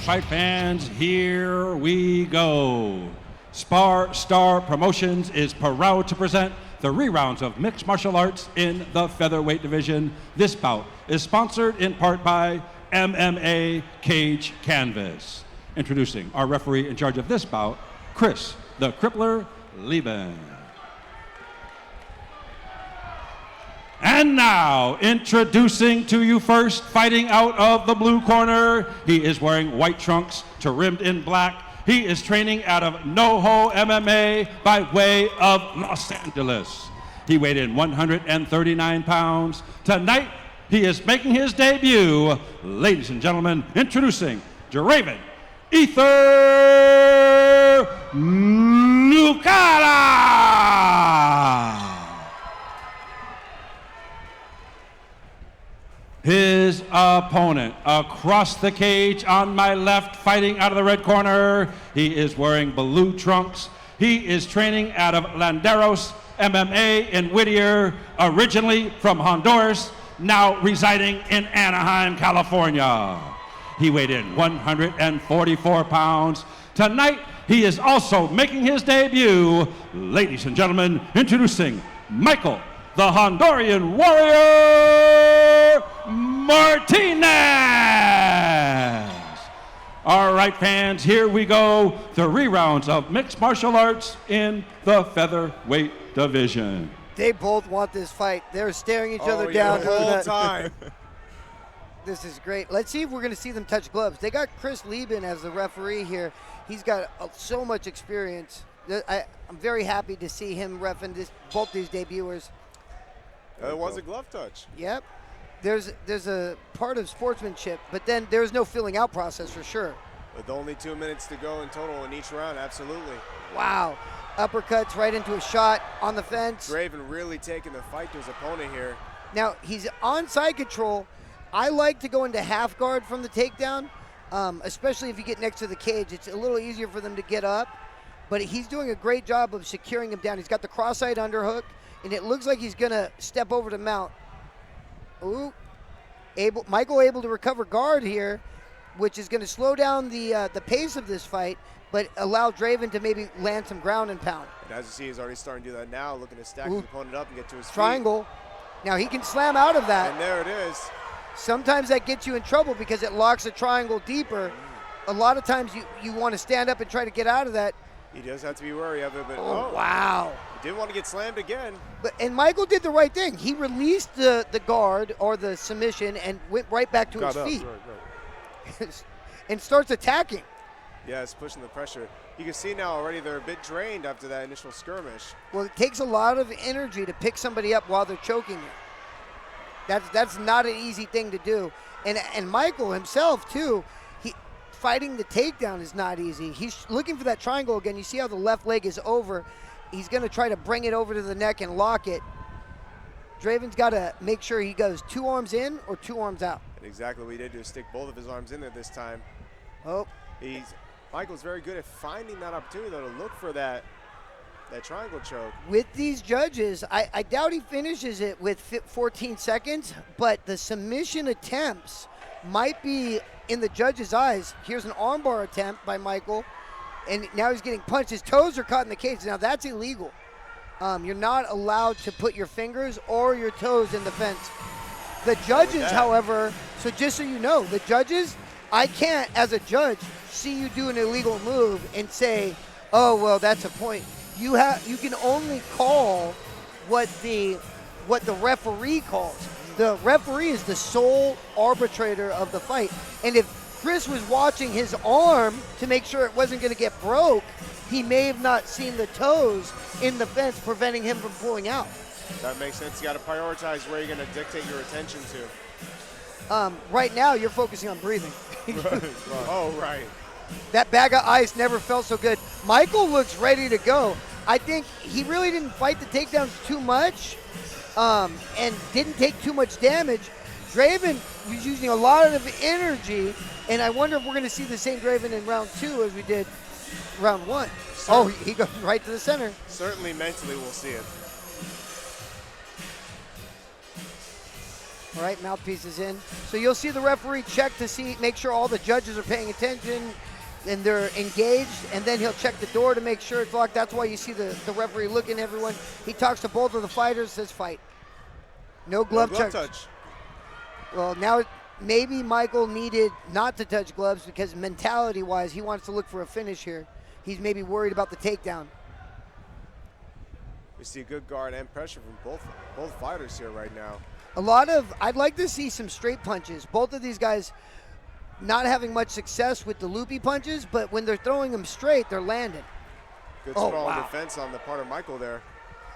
fight fans, here we go. SparStar Promotions is proud to present the re-rounds of mixed martial arts in the featherweight division. This bout is sponsored in part by MMA Cage Canvas. Introducing our referee in charge of this bout, Chris the Crippler Lieben. And now, introducing to you first, fighting out of the blue corner. He is wearing white trunks trimmed in black. He is training out of NoHo MMA by way of Los Angeles. He weighed in 139 pounds. Tonight, he is making his debut. Ladies and gentlemen, introducing Draven Lukata. His opponent across the cage on my left, fighting out of the red corner. He is wearing blue trunks. He is training out of Landeros MMA in Whittier, originally from Honduras, now residing in Anaheim, California. He weighed in 144 pounds. Tonight, he is also making his debut. Ladies and gentlemen, introducing Michael, the Honduran warrior, Martinez. All right, fans, here we go. The re-rounds of mixed martial arts in the featherweight division. They both want this fight. They're staring each other down the whole time. This is great. Let's see if we're going to see them touch gloves. They got Chris Lieben as the referee here. He's got so much experience. I'm very happy to see him reffing both these debuters. It was a glove touch. Yep. There's a part of sportsmanship, but then there's no filling out process for sure. With only 2 minutes to go in total in each round, absolutely. Wow. Uppercuts right into a shot on the fence. Draven really taking the fight to his opponent here. Now, he's on side control. I like to go into half guard from the takedown, especially if you get next to the cage. It's a little easier for them to get up, but he's doing a great job of securing him down. He's got the cross-side underhook, and it looks like he's going to step over to mount. Ooh, Michael able to recover guard here, which is going to slow down the pace of this fight, but allow Draven to maybe land some ground and pound. And as you see, he's already starting to do that now, looking to stack his opponent up and get to his triangle. Feet. Now he can slam out of that. And there it is. Sometimes that gets you in trouble because it locks the triangle deeper. A lot of times you want to stand up and try to get out of that. He does have to be wary of it, but oh wow. He didn't want to get slammed again. And Michael did the right thing. He released the guard or the submission and went right back to his feet. Right. And starts attacking. Yeah, it's pushing the pressure. You can see now already they're a bit drained after that initial skirmish. Well, it takes a lot of energy to pick somebody up while they're choking you. That's not an easy thing to do. And Michael himself, too, fighting the takedown is not easy. He's looking for that triangle again. You see how the left leg is over. He's going to try to bring it over to the neck and lock it. Draven's got to make sure he goes 2 arms in or 2 arms out. And exactly what he did to stick both of his arms in there this time. Oh. Michael's very good at finding that opportunity, though, to look for that triangle choke. With these judges, I doubt he finishes it with 14 seconds, but the submission attempts might be in the judge's eyes. Here's an armbar attempt by Michael, and now he's getting punched. His toes are caught in the cage. Now that's illegal. You're not allowed to put your fingers or your toes in the fence. The judges, however, so just so you know, the judges, I can't, as a judge, see you do an illegal move and say, oh, well, that's a point. You can only call what the referee calls. The referee is the sole arbitrator of the fight. And if Chris was watching his arm to make sure it wasn't going to get broke, he may have not seen the toes in the fence preventing him from pulling out. That makes sense. You got to prioritize where you're going to dictate your attention to. Right now, you're focusing on breathing. Right. Oh, right. That bag of ice never felt so good. Michael looks ready to go. I think he really didn't fight the takedowns too much and didn't take too much damage. Draven was using a lot of energy, and I wonder if we're going to see the same Draven in round 2 as we did round 1. Oh, he goes right to the center. Certainly mentally we'll see it. All right, mouthpiece is in. So you'll see the referee check to make sure all the judges are paying attention and they're engaged, and then he'll check the door to make sure it's locked. That's why you see the referee looking at everyone. He talks to both of the fighters, says fight. No glove touch. Well, now maybe Michael needed not to touch gloves because mentality-wise, he wants to look for a finish here. He's maybe worried about the takedown. We see good guard and pressure from both fighters here right now. I'd like to see some straight punches. Both of these guys not having much success with the loopy punches, but when they're throwing them straight, they're landing. Good strong defense on the part of Michael there.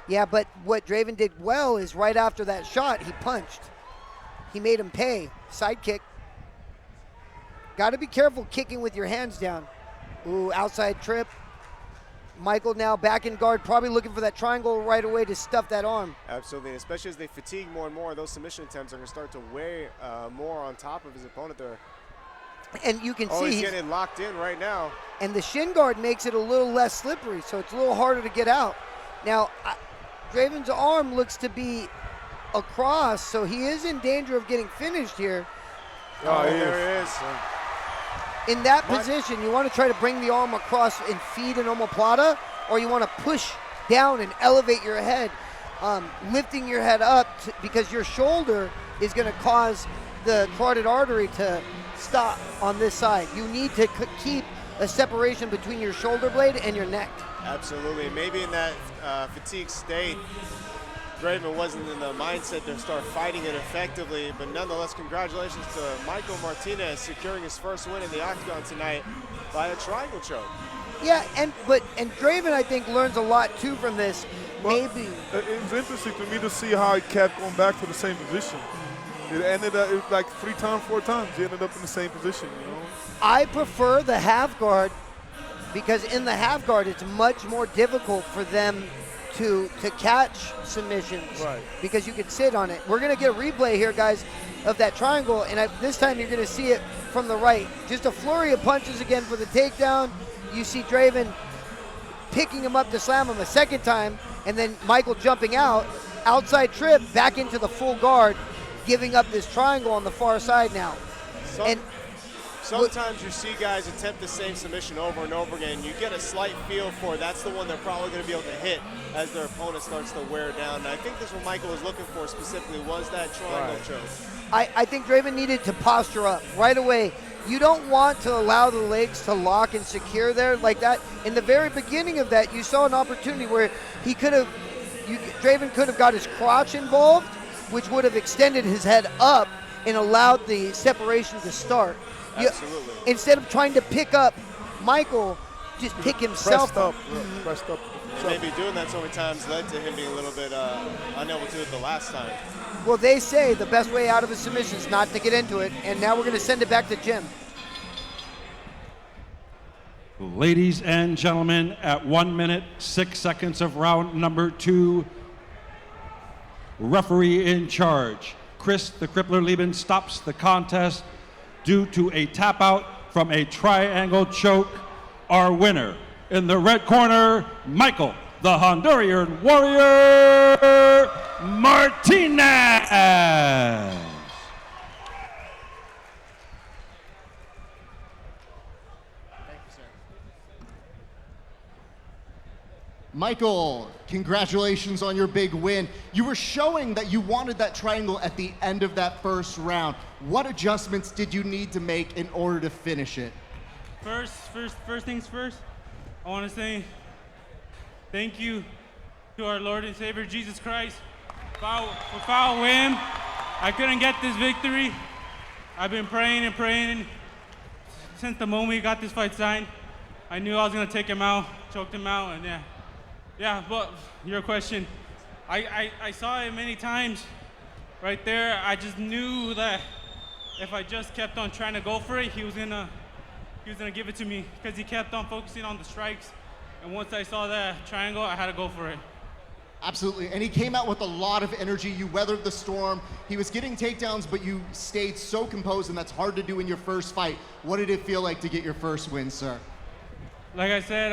Yeah, but what Draven did well is right after that shot, he punched. He made him pay. Side kick. Got to be careful kicking with your hands down. Ooh, outside trip. Michael now back in guard, probably looking for that triangle right away to stuff that arm. Absolutely, especially as they fatigue more and more, those submission attempts are going to start to weigh more on top of his opponent there. And you can see he's getting locked in right now. And the shin guard makes it a little less slippery, so it's a little harder to get out. Now, Draven's arm looks to be across, so he is in danger of getting finished here. Oh, there it is. In that position, you want to try to bring the arm across and feed an omoplata, or you want to push down and elevate your head, lifting your head up because your shoulder is going to cause the carotid artery to stop on this side. You need to keep a separation between your shoulder blade and your neck. Absolutely. Maybe in that fatigue state, Draven wasn't in the mindset to start fighting it effectively, but nonetheless, congratulations to Michael Martinez securing his first win in the octagon tonight by a triangle choke. Yeah, and Draven, I think, learns a lot too from this. Maybe it's interesting to me to see how he kept going back to the same position. It ended up like 3 times, 4 times. He ended up in the same position. You know. I prefer the half guard because in the half guard, it's much more difficult for them to catch submissions, right, because you can sit on it. We're going to get a replay here, guys, of that triangle, and this time you're going to see it from the right. Just a flurry of punches again for the takedown. You see Draven picking him up to slam him a second time, and then Michael jumping out, outside trip, back into the full guard, giving up this triangle on the far side now. Sometimes you see guys attempt the same submission over and over again. You get a slight feel for that's the one they're probably going to be able to hit as their opponent starts to wear down. And I think that's what Michael was looking for specifically, was that triangle choke. I think Draven needed to posture up right away. You don't want to allow the legs to lock and secure there like that. In the very beginning of that, you saw an opportunity where Draven could have got his crotch involved, which would have extended his head up and allowed the separation to start. Absolutely. Instead of trying to pick up Michael, just pick himself up. Pressed up. Maybe doing that so many times led to him being a little bit unable to do it the last time. Well, they say the best way out of a submission is not to get into it, and now we're going to send it back to Jim. Ladies and gentlemen, at 1 minute, 6 seconds of round number 2, referee in charge, Chris the Crippler Lieben, stops the contest due to a tap out from a triangle choke. Our winner in the red corner, Michael the Honduran Warrior Martinez. Michael, congratulations on your big win. You were showing that you wanted that triangle at the end of that first round. What adjustments did you need to make in order to finish it? First things first, I want to say thank you to our Lord and Savior Jesus Christ. Without him, I couldn't get this victory. I've been praying and praying since the moment we got this fight signed. I knew I was going to take him out, choked him out, and yeah. Yeah, but your question, I saw it many times right there. I just knew that if I just kept on trying to go for it, he was gonna give it to me because he kept on focusing on the strikes. And once I saw that triangle, I had to go for it. Absolutely, and he came out with a lot of energy. You weathered the storm. He was getting takedowns, but you stayed so composed, and that's hard to do in your first fight. What did it feel like to get your first win, sir? Like I said,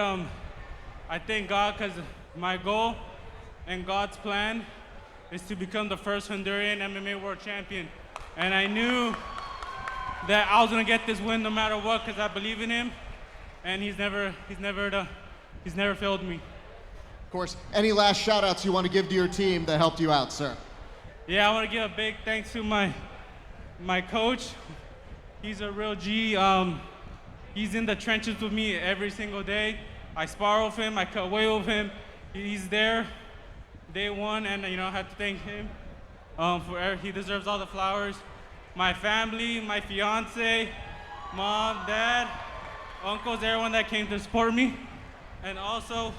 I thank God because my goal and God's plan is to become the first Honduran MMA world champion. And I knew that I was gonna get this win no matter what, because I believe in him, and he's never failed me. Of course, any last shout outs you want to give to your team that helped you out, sir? Yeah, I want to give a big thanks to my coach. He's a real G. He's in the trenches with me every single day. I spar with him, I cut weight with him. He's there day one, and I have to thank him he deserves all the flowers. My family, my fiance, mom, dad, uncles, everyone that came to support me, and also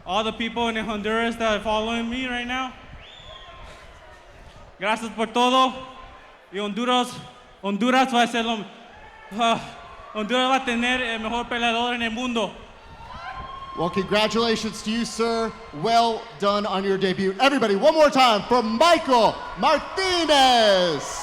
all the people in Honduras that are following me right now. Gracias por todo. Y Honduras va a ser Honduras va a tener el mejor peleador en el mundo. Well, congratulations to you, sir. Well done on your debut. Everybody, one more time for Michael Martinez.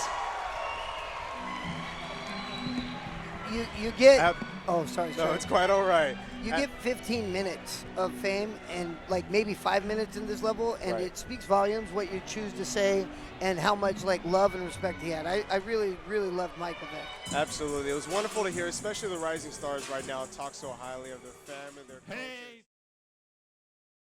You get. Oh, sorry. No, it's quite all right. You get 15 minutes of fame and like maybe 5 minutes in this level, and Right. it speaks volumes what you choose to say and how much like love and respect he had. I really, really loved Michael there. Absolutely. It was wonderful to hear, especially the rising stars right now talk so highly of their family, their culture.